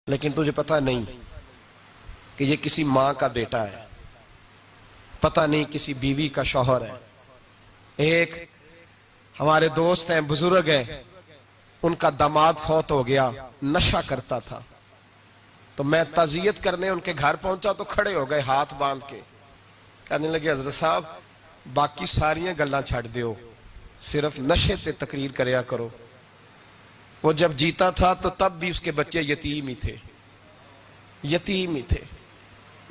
لیکن تجھے پتہ نہیں کہ یہ کسی ماں کا بیٹا ہے، پتہ نہیں کسی بیوی کا شوہر ہے۔ ایک ہمارے دوست ہیں، بزرگ ہیں، ان کا داماد فوت ہو گیا، نشہ کرتا تھا۔ تو میں تعزیت کرنے ان کے گھر پہنچا تو کھڑے ہو گئے ہاتھ باندھ کے، کہنے لگے حضرت صاحب باقی ساریاں گلاں چھڑ دیو، صرف نشے تے تقریر کریا کرو۔ وہ جب جیتا تھا تو تب بھی اس کے بچے یتیم ہی تھے، یتیم ہی تھے۔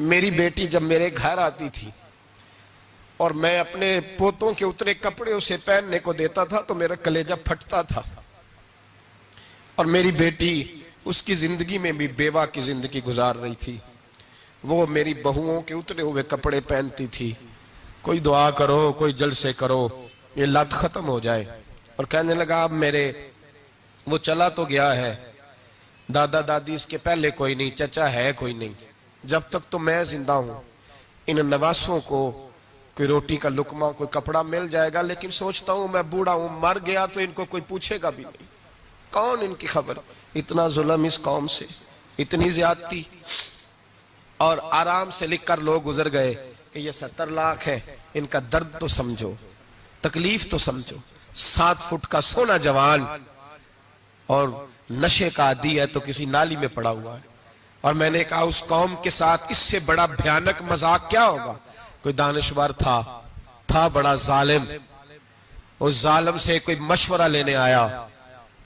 میری بیٹی جب میرے گھر آتی تھی اور میں اپنے پوتوں کے اترے کپڑے اسے پہننے کو دیتا تھا تو میرا کلیجہ پھٹتا تھا، اور میری بیٹی اس کی زندگی میں بھی بیوہ کی زندگی گزار رہی تھی۔ وہ میری بہوؤں کے اترے ہوئے کپڑے پہنتی تھی، کوئی دعا کرو، کوئی جلسے کرو، یہ لت ختم ہو جائے۔ اور کہنے لگا اب میرے وہ چلا تو گیا ہے، دادا دادی اس کے پہلے کوئی نہیں، چچا ہے کوئی نہیں، جب تک تو میں زندہ ہوں ان نواسوں کو کوئی روٹی کا لقمہ، کوئی کپڑا مل جائے گا، لیکن سوچتا ہوں میں بوڑھا ہوں، مر گیا تو ان کو کوئی پوچھے گا بھی نہیں، کون ان کی خبر۔ اتنا ظلم اس قوم سے، اتنی زیادتی، اور آرام سے لکھ کر لوگ گزر گئے کہ یہ 70 لاکھ ہے، ان کا درد تو سمجھو، تکلیف تو سمجھو۔ 7 فٹ کا سونا جوان اور نشے کا عادی ہے تو کسی نالی میں پڑا ہوا ہے۔ اور میں نے کہا اس قوم کے ساتھ اس سے بڑا بھیانک مذاق کیا ہوگا۔ کوئی دانشور تھا بڑا ظالم، اس ظالم سے کوئی مشورہ لینے آیا،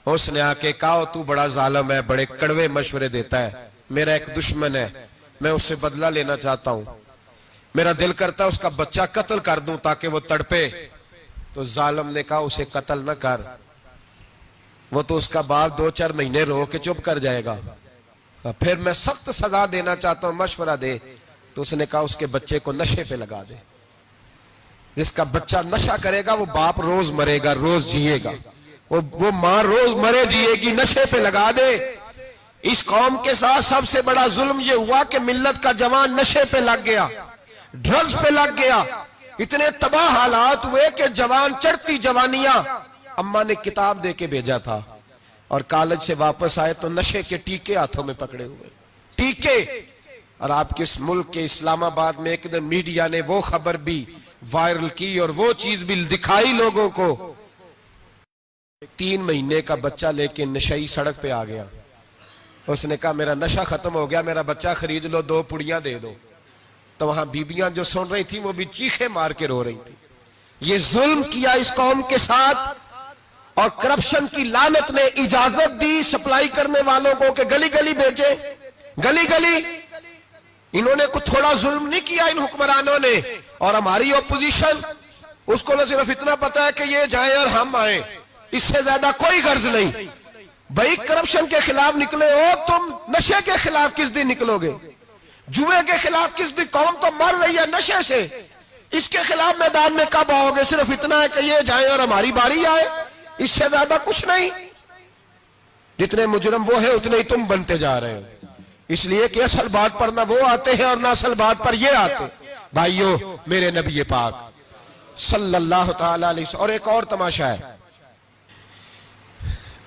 اس نے آ کے کہا تو بڑا ظالم ہے، بڑے کڑوے مشورے دیتا ہے، میرا ایک دشمن ہے، میں اس سے بدلہ لینا چاہتا ہوں، میرا دل کرتا ہے اس کا بچہ قتل کر دوں تاکہ وہ تڑپے۔ تو ظالم نے کہا اسے قتل نہ کر، وہ تو اس کا باپ 2-4 مہینے رو کے چپ کر جائے گا، پھر میں سخت سزا دینا چاہتا ہوں، مشورہ دے۔ تو اس نے کہا اس کے بچے کو نشے پہ لگا دے، جس کا بچہ نشہ کرے گا وہ باپ روز مرے گا، روز جیے گا، وہ ماں روز مرے جیے گی، نشے پہ لگا دے۔ اس قوم کے ساتھ سب سے بڑا ظلم یہ ہوا کہ ملت کا جوان نشے پہ لگ گیا، ڈرگز پہ لگ گیا، اتنے تباہ حالات ہوئے کہ جوان چڑھتی جوانیاں، اماں نے کتاب دے کے بھیجا تھا، اور کالج سے واپس آئے تو نشے کے ٹیکے ہاتھوں میں پکڑے ہوئے، ٹیکے۔ اور آپ کے اس ملک کے اسلام آباد میں ایک دن میڈیا نے وہ خبر بھی وائرل کی اور وہ چیز بھی دکھائی لوگوں کو، 3 مہینے کا بچہ لے کے نشئی سڑک پہ آ گیا، اس نے کہا میرا نشہ ختم ہو گیا، میرا بچہ خرید لو، 2 پڑیاں دے دو۔ تو وہاں بیبیاں جو سن رہی تھیں وہ بھی چیخے مار کے رو رہی تھیں۔ یہ ظلم کیا اس قوم کے ساتھ، اور کرپشن کی لعنت نے اجازت دی سپلائی کرنے والوں کو کہ گلی گلی بیچے، گلی گلی۔ انہوں نے کچھ تھوڑا ظلم نہیں کیا ان حکمرانوں نے، اور ہماری اپوزیشن اس کو نہ صرف اتنا پتا ہے کہ یہ جائیں اور ہم آئیں، اس سے زیادہ کوئی غرض نہیں۔ بھائی کرپشن کے خلاف نکلے ہو تم، نشے کے خلاف کس دن نکلو گے؟ جوئے کے خلاف کس دن؟ قوم تو مر رہی ہے نشے سے، اس کے خلاف میدان میں کب آؤ گے؟ صرف اتنا ہے کہ یہ جائیں اور ہماری باری آئے، اس سے زیادہ کچھ نہیں۔ جتنے مجرم وہ ہیں اتنے ہی تم بنتے جا رہے ہو، اس لیے کہ اصل بات پر نہ وہ آتے ہیں اور نہ اصل بات پر یہ آتے۔ بھائیو، میرے نبی پاک صلی اللہ تعالی علیہ وسلم، اور ایک اور تماشا ہے،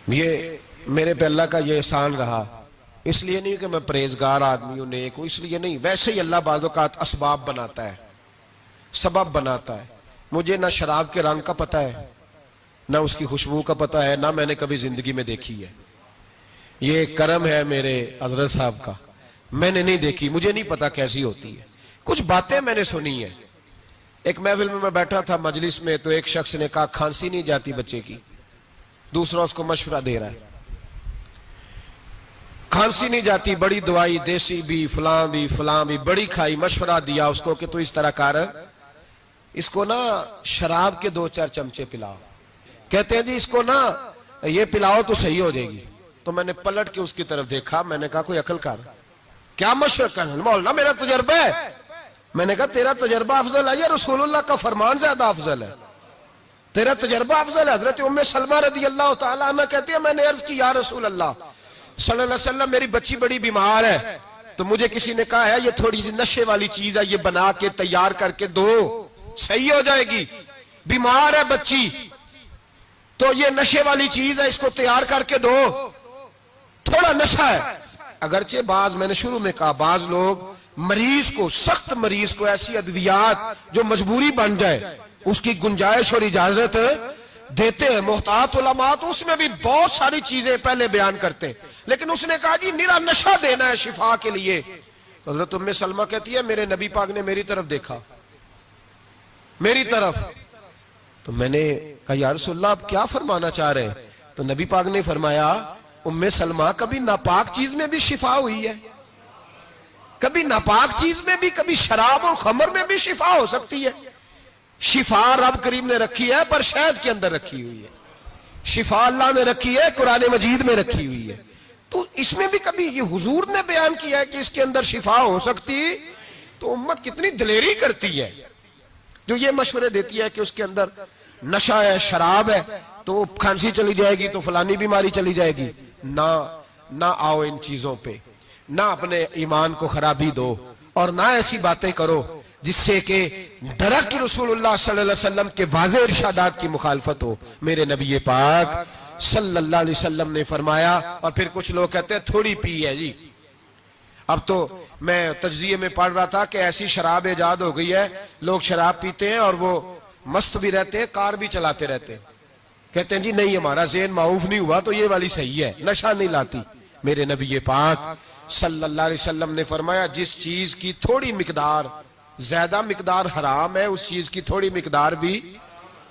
یہ میرے پہ اللہ کا یہ احسان رہا، اس لیے نہیں کہ میں پرہیزگار آدمی ہوں، نیک ہوں، اس لیے نہیں، ویسے ہی اللہ بعض اوقات اسباب بناتا ہے، سبب بناتا ہے۔ مجھے نہ شراب کے رنگ کا پتہ ہے، نہ اس کی خوشبو کا پتہ ہے، نہ میں نے کبھی زندگی میں دیکھی ہے، یہ کرم ہے میرے حضرت صاحب کا، میں نے نہیں دیکھی، مجھے نہیں پتا کیسی ہوتی ہے، کچھ باتیں میں نے سنی ہیں۔ ایک محفل میں بیٹھا تھا مجلس میں، تو ایک شخص نے کہا کھانسی نہیں جاتی بچے کی، دوسرا اس کو مشورہ دے رہا ہے، کھانسی نہیں جاتی، بڑی دوائی دیسی بھی فلاں بھی بڑی کھائی، مشورہ دیا اس کو کہ تو اس طرح کر، اس کو نا شراب کے 2-4 چمچے پلاؤ، کہتے ہیں جی اس کو نا یہ پلاؤ تو صحیح ہو جائے گی۔ تو میں نے پلٹ کے اس کی طرف دیکھا، میں نے کہا کوئی عقل کر، کیا مشورہ کرنا؟ مولانا میرا تجربہ ہے۔ میں نے کہا تیرا تجربہ افضل ہے یا رسول اللہ کا فرمان زیادہ افضل ہے؟ تیرا تجربہ افضل ہے۔ حضرت ام سلمہ رضی اللہ تعالیٰ عنہ کہتی ہے میں نے عرض کی یا رسول اللہ صلی اللہ علیہ وسلم، میری بچی بڑی بیمار ہے، تو مجھے کسی نے کہا ہے یہ تھوڑی سی نشے والی چیز ہے، یہ بنا کے تیار کر کے دو، صحیح ہو جائے گی، بیمار ہے بچی تو یہ نشے والی چیز ہے، اس کو تیار کر کے دو، تھوڑا نشہ ہے۔ اگرچہ بعض، میں نے شروع میں کہا، بعض لوگ مریض کو، سخت مریض کو ایسی ادویات جو مجبوری بن جائے اس کی گنجائش اور اجازت دیتے ہیں. محتاط علماء تو اس میں بھی بہت ساری چیزیں پہلے بیان کرتے ہیں، لیکن اس نے کہا جی میرا نشہ دینا ہے شفا کے لیے. تو حضرت ام سلمہ کہتی ہے میرے نبی پاک نے میری طرف دیکھا، میری طرف. تو میں نے کہا یا رسول اللہ آپ کیا فرمانا چاہ رہے ہیں؟ تو نبی پاک نے فرمایا ام سلمہ کبھی ناپاک چیز میں بھی شفا ہوئی ہے، کبھی ناپاک چیز میں بھی، کبھی شراب اور خمر میں بھی شفا ہو سکتی ہے. شفا رب کریم نے رکھی ہے پر شہد کے اندر رکھی ہوئی ہے، شفا اللہ نے رکھی ہے قرآن مجید میں رکھی ہوئی ہے. تو اس میں بھی کبھی یہ حضور نے بیان کیا ہے کہ اس کے اندر شفا ہو سکتی. تو امت کتنی دلیری کرتی ہے جو یہ مشورے دیتی ہے کہ اس کے اندر نشہ ہے، شراب ہے، تو کھانسی چلی جائے گی تو فلانی بیماری چلی جائے گی. نہ آؤ ان چیزوں پہ، نہ اپنے ایمان کو خرابی دو، اور نہ ایسی باتیں کرو جس سے کہ ڈائریکٹ رسول اللہ صلی اللہ علیہ وسلم کے واضح ارشادات کی مخالفت ہو. میرے نبی پاک صلی اللہ علیہ وسلم نے فرمایا. اور پھر کچھ لوگ کہتے ہیں تھوڑی پی ہے جی. اب تو میں تجزیے میں پڑھ رہا تھا کہ ایسی شراب ایجاد ہو گئی ہے، لوگ شراب پیتے ہیں اور وہ مست بھی رہتے ہیں، کار بھی چلاتے رہتے ہیں. کہتے ہیں جی نہیں ہمارا ذہن معاف نہیں ہوا تو یہ والی صحیح ہے، نشہ نہیں لاتی. میرے نبی پاک صلی اللہ علیہ وسلم نے فرمایا جس چیز کی تھوڑی مقدار، زیادہ مقدار حرام ہے اس چیز کی تھوڑی مقدار بھی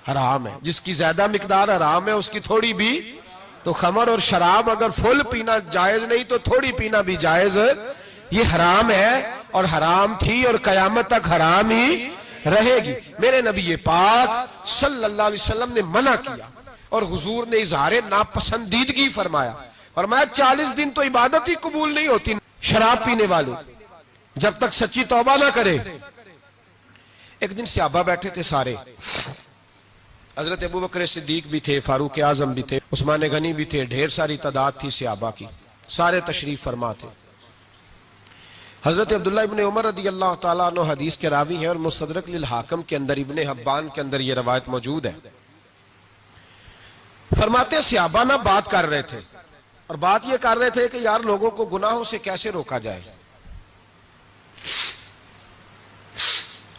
حرام ہے. جس کی زیادہ مقدار حرام ہے اس کی تھوڑی بھی. تو خمر اور شراب اگر فل پینا جائز نہیں تو تھوڑی پینا بھی جائز. یہ حرام ہے اور حرام تھی اور قیامت تک حرام ہی رہے گی. میرے نبی پاک صلی اللہ علیہ وسلم نے منع کیا اور حضور نے اظہار ناپسندیدگی فرمایا. فرمایا 40 دن تو عبادت ہی قبول نہیں ہوتی شراب پینے والے جب تک سچی توبہ نہ کرے. ایک دن صحابہ بیٹھے تھے سارے، حضرت ابو بکر صدیق بھی تھے، فاروق اعظم بھی تھے، عثمان غنی بھی تھے، ڈھیر ساری تعداد تھی صحابہ کی، سارے تشریف فرما تھے. حضرت عبداللہ ابن عمر رضی اللہ تعالیٰ عنہ حدیث کے راوی ہیں اور مستدرک للحاکم کے اندر، ابن حبان کے اندر یہ روایت موجود ہے. فرماتے ہیں صحابہ نہ بات کر رہے تھے اور بات یہ کر رہے تھے کہ یار لوگوں کو گناہوں سے کیسے روکا جائے،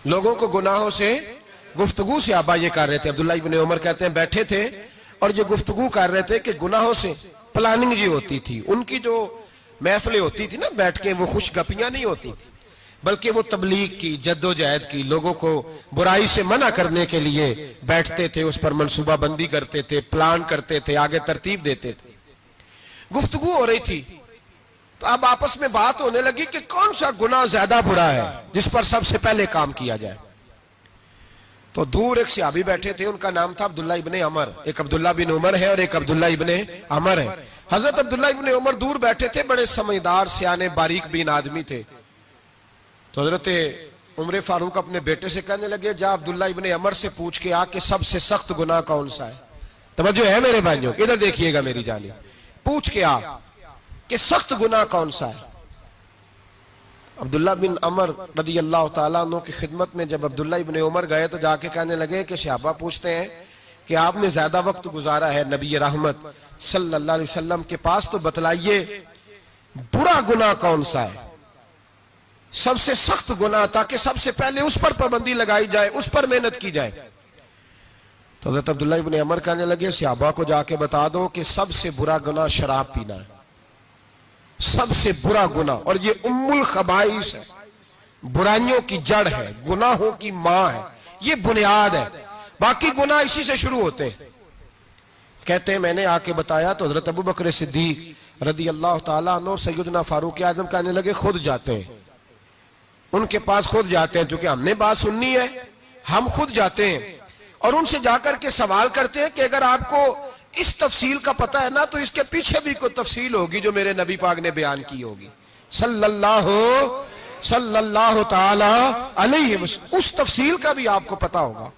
لوگوں کو گناہوں سے گفتگو. صحابہ یہ کر رہے تھے. عبداللہ ابن عمر کہتے ہیں بیٹھے تھے اور یہ گفتگو کر رہے تھے کہ گناہوں سے پلاننگ جی ہوتی تھی. ان کی جو محفلیں ہوتی تھی نا بیٹھ کے، وہ خوش گپیاں نہیں ہوتی تھی بلکہ وہ تبلیغ کی، جد و جہد کی، لوگوں کو برائی سے منع کرنے کے لیے بیٹھتے تھے، اس پر منصوبہ بندی کرتے تھے، پلان کرتے تھے، آگے ترتیب دیتے تھے. گفتگو ہو رہی تھی تو اب آپس میں بات ہونے لگی کہ کون سا گناہ زیادہ برا ہے جس پر سب سے پہلے کام کیا جائے. تو دور ایک صحابی بیٹھے تھے، ان کا نام تھا عبداللہ ابن عمر. ایک عبداللہ بن عمر ہے اور ایک عبداللہ ابن عمر ہے. حضرت عبداللہ ابن عمر دور بیٹھے تھے، بڑے سمجھدار سیانے باریک بین آدمی تھے. تو حضرت عمر فاروق اپنے بیٹے سے کہنے لگے جا عبداللہ ابن عمر سے پوچھ کے آ کہ سب سے سخت گناہ کون سا ہے. توجہ ہے میرے بھائیوں، ادھر دیکھیے گا میری جانب. پوچھ کے آ کہ سخت گناہ کون سا ہے. عبداللہ بن عمر رضی اللہ تعالیٰ عنہ کی خدمت میں جب عبداللہ ابن عمر گئے تو جا کے کہنے لگے کہ صحابہ پوچھتے ہیں کہ آپ نے زیادہ وقت گزارا ہے نبی رحمت صلی اللہ علیہ وسلم کے پاس، تو بتلائیے برا گناہ کون سا ہے، سب سے سخت گناہ، تاکہ سب سے پہلے اس پر پابندی لگائی جائے، اس پر محنت کی جائے. تو حضرت عبداللہ ابن عمر کہنے لگے صحابہ کو جا کے بتا دو کہ سب سے برا گناہ شراب پینا ہے، سب سے برا گناہ. اور یہ ام الخبائث ہے، برائیوں کی جڑ ہے، گناہوں کی ماں ہے، یہ بنیاد ہے. باقی گناہ اسی سے شروع ہوتے ہیں. کہتے ہیں میں نے آ کے بتایا تو حضرت ابو بکر صدیق رضی اللہ تعالیٰ عنہ سیدنا فاروق اعظم کہنے لگے خود جاتے ہیں، ان کے پاس خود جاتے ہیں، چونکہ ہم نے بات سننی ہے ہم خود جاتے ہیں اور ان سے جا کر کے سوال کرتے ہیں کہ اگر آپ کو اس تفصیل کا پتہ ہے نا تو اس کے پیچھے بھی کوئی تفصیل ہوگی جو میرے نبی پاک نے بیان کی ہوگی صلی اللہ تعالی علیہ وسلم. اس تفصیل کا بھی آپ کو پتہ ہوگا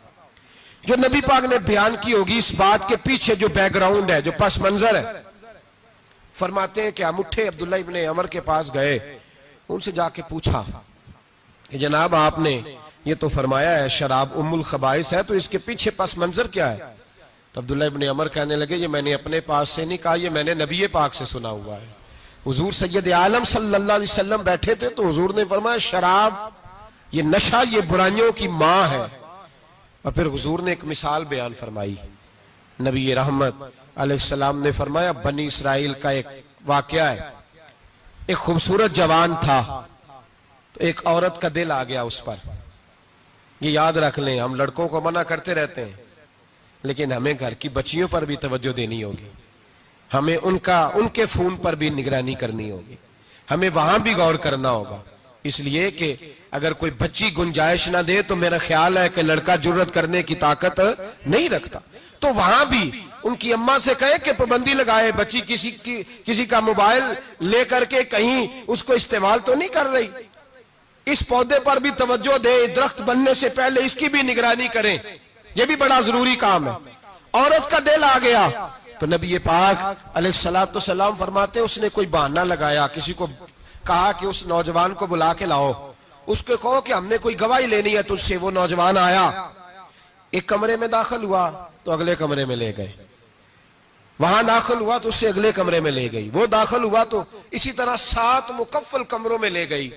جو نبی پاک نے بیان کی ہوگی، اس بات کے پیچھے جو بیک گراؤنڈ ہے، جو پس منظر ہے. فرماتے ہیں کہ ہم اٹھے، عبداللہ ابن عمر کے پاس گئے، ان سے جا کے پوچھا کہ جناب آپ نے یہ تو فرمایا ہے شراب ام الخبائث ہے، تو اس کے پیچھے پس منظر کیا ہے؟ تو عبداللہ ابن عمر کہنے لگے یہ میں نے اپنے پاس سے نہیں کہا، یہ میں نے نبی پاک سے سنا ہوا ہے حضور سید عالم صلی اللہ علیہ وسلم بیٹھے تھے تو حضور نے فرمایا شراب یہ نشہ یہ برائیوں کی ماں ہے. اور پھر حضور نے ایک مثال بیان فرمائی. نبی رحمت علیہ السلام نے فرمایا بنی اسرائیل کا ایک واقعہ ہے. ایک خوبصورت جوان تھا تو ایک عورت کا دل آ گیا اس پر. یہ یاد رکھ لیں, ہم لڑکوں کو منع کرتے رہتے ہیں لیکن ہمیں گھر کی بچیوں پر بھی توجہ دینی ہوگی, ہمیں ان کے فون پر بھی نگرانی کرنی ہوگی, ہمیں وہاں بھی غور کرنا ہوگا. اس لیے کہ اگر کوئی بچی گنجائش نہ دے تو میرا خیال ہے کہ لڑکا جرت کرنے کی طاقت نہیں رکھتا. تو وہاں بھی ان کی اماں سے کہے کہ پابندی لگائے, بچی کسی کا موبائل لے کر کے کہیں اس کو استعمال تو نہیں کر رہی, اس پودے پر بھی توجہ دے, درخت بننے سے پہلے اس کی بھی نگرانی کریں, یہ بھی بڑا ضروری کام ہے. عورت کا دل آ گیا تو نبی پاک علیہ السلام فرماتے اس نے کوئی بہانہ لگایا, کسی کو کہا کہ اس نوجوان کو بلا کے لاؤ, اس کو کہو کہ ہم نے کوئی گواہی لینی ہے تجھ سے. وہ نوجوان آیا, ایک کمرے میں داخل ہوا تو اگلے کمرے میں لے گئے, وہاں داخل ہوا تو اس سے اگلے کمرے میں لے گئی, وہ داخل ہوا تو اسی طرح 7 مکفل کمروں میں لے گئی.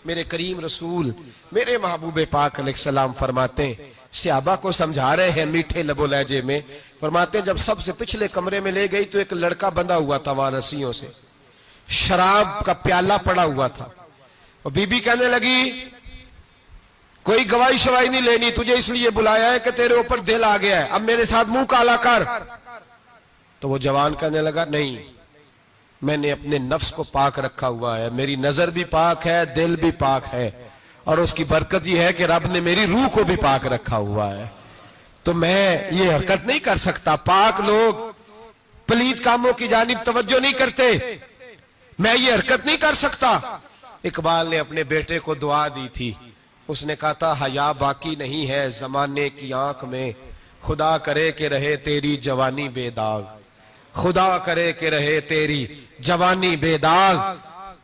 میرے کریم رسول میرے محبوب پاک علیہ السلام فرماتے ہیں, صحابہ کو سمجھا رہے ہیں میٹھے لب و لہجے میں, فرماتے ہیں جب سب سے پچھلے کمرے میں لے گئی تو ایک لڑکا بندھا ہوا تھا وہاں رسیوں سے, شراب کا پیالہ پڑا ہوا تھا. اور بی بی کہنے لگی کوئی گواہی شواہی نہیں لینی, تجھے اس لیے بلایا ہے کہ تیرے اوپر دل آ گیا ہے, اب میرے ساتھ منہ کالا کر. تو وہ جوان کہنے لگا نہیں, میں نے اپنے نفس کو پاک رکھا ہوا ہے, میری نظر بھی پاک ہے, دل بھی پاک ہے, اور اس کی برکت یہ ہے کہ رب نے میری روح کو بھی پاک رکھا ہوا ہے, تو میں یہ حرکت نہیں کر سکتا. پاک لوگ پلید کاموں کی جانب توجہ نہیں کرتے, میں یہ حرکت نہیں کر سکتا. اقبال نے اپنے بیٹے کو دعا دی تھی, اس نے کہا تھا حیا باقی نہیں ہے زمانے کی آنکھ میں, خدا کرے کہ رہے تیری جوانی بے داغ, خدا کرے کہ رہے تیری جوانی بے داغ.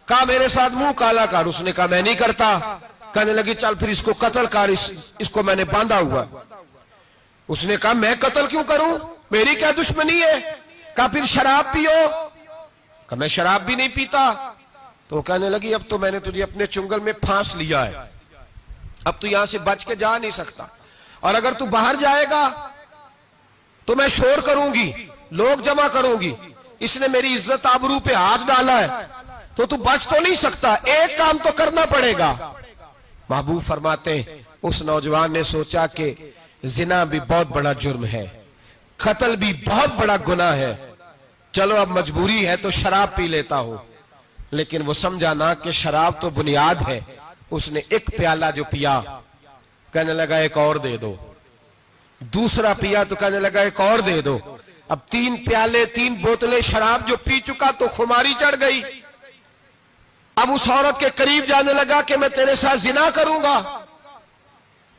کہا میرے ساتھ منہ کالا کر, اس نے کہا میں نہیں کرتا. کہنے لگی چل پھر اس کو قتل کر, اس کو میں نے باندھا ہوا. اس نے کہا میں قتل کیوں کروں, میری کیا دشمنی ہے. کہا پھر شراب پیو, کہا میں شراب بھی نہیں پیتا. تو کہنے لگی اب تو میں نے تجھے اپنے چنگل میں پھانس لیا ہے, اب تو یہاں سے بچ کے جا نہیں سکتا, اور اگر تو باہر جائے گا تو میں شور کروں گی, لوگ جمع کروں گی, اس نے میری عزت آبرو پہ ہاتھ ڈالا ہے, تو بچ تو نہیں سکتا, ایک کام تو کرنا پڑے گا. محبوب فرماتے ہیں اس نوجوان نے سوچا کہ زنا بھی بہت بڑا جرم ہے, قتل بھی بہت بڑا گناہ ہے, چلو اب مجبوری ہے تو شراب پی لیتا ہوں. لیکن وہ سمجھا نہ کہ شراب تو بنیاد ہے. اس نے ایک پیالہ جو پیا, کہنے لگا ایک اور دے دو, دوسرا پیا تو کہنے لگا ایک اور دے دو. اب 3 پیالے 3 بوتلیں شراب جو پی چکا تو خماری چڑھ گئی. اب اس عورت کے قریب جانے لگا کہ میں تیرے ساتھ زنا کروں گا.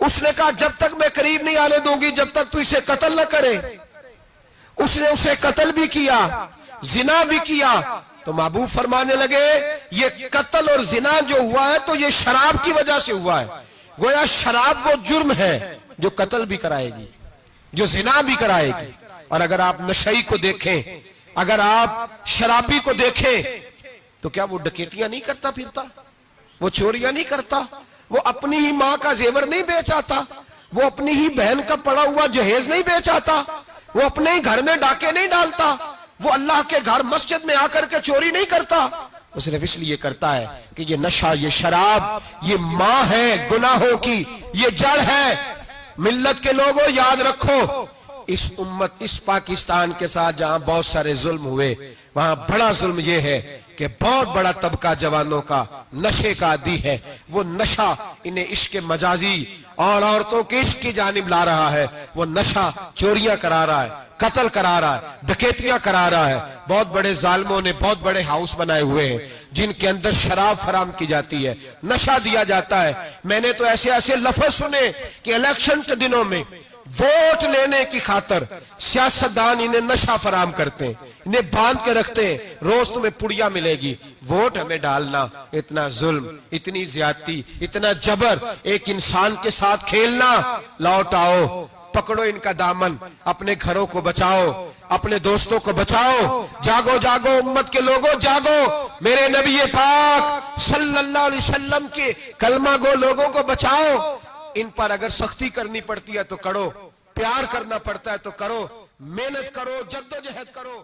اس نے کہا جب تک میں قریب نہیں آنے دوں گی جب تک تو اسے قتل نہ کرے. اس نے اسے قتل بھی کیا, زنا بھی کیا. تو محبوب فرمانے لگے یہ قتل اور زنا جو ہوا ہے تو یہ شراب کی وجہ سے ہوا ہے. گویا شراب وہ جرم ہے جو قتل بھی کرائے گی, جو زنا بھی کرائے گی. اور اگر آپ نشئی کو دیکھیں, اگر آپ شرابی کو دیکھیں تو کیا وہ ڈکیتیاں نہیں کرتا پھرتا, وہ چوریاں نہیں کرتا, وہ اپنی ہی ماں کا زیور نہیں بیچ آتا, وہ اپنی ہی بہن کا پڑا ہوا جہیز نہیں بیچ آتا, وہ اپنے ہی گھر میں ڈاکے نہیں ڈالتا, وہ اللہ کے گھر مسجد میں آ کر کے چوری نہیں کرتا. وہ صرف اس لیے کرتا ہے کہ یہ نشہ, یہ شراب, یہ ماں ہے گناہوں کی, یہ جڑ ہے. ملت کے لوگوں یاد رکھو, اس امت اس پاکستان کے ساتھ جہاں بہت سارے ظلم ہوئے, وہاں بڑا ظلم یہ ہے کہ بہت بڑا طبقہ جوانوں کا نشے کا عادی ہے. وہ نشہ انہیں عشق مجازی اور عورتوں کے عشق کی جانب لا رہا ہے. وہ نشہ چوریاں کرا رہا ہے, قتل کرا رہا ہے, ڈکیتیاں کرا رہا ہے. بہت بڑے ظالموں نے بہت بڑے ہاؤس بنائے ہوئے ہیں جن کے اندر شراب فراہم کی جاتی ہے, نشہ دیا جاتا ہے. میں نے تو ایسے ایسے لفظ سنے کہ الیکشن کے دنوں میں ووٹ لینے کی خاطر سیاستدان انہیں نشہ فراہم کرتے ہیں, انہیں باندھ کے رکھتے ہیں, روز تمہیں پڑیا ملے گی, ووٹ ہمیں ڈالنا. اتنا ظلم, اتنی زیادتی, اتنا جبر, ایک انسان کے ساتھ کھیلنا. لوٹ آؤ, پکڑو ان کا دامن, اپنے گھروں کو بچاؤ, اپنے دوستوں کو بچاؤ. جاگو جاگو امت کے لوگوں جاگو. میرے نبی پاک صلی اللہ علیہ وسلم کے کلمہ گو لوگوں کو بچاؤ. ان پر اگر سختی کرنی پڑتی ہے تو کرو, پیار کرنا پڑتا ہے تو کرو, محنت کرو, جدوجہد کرو.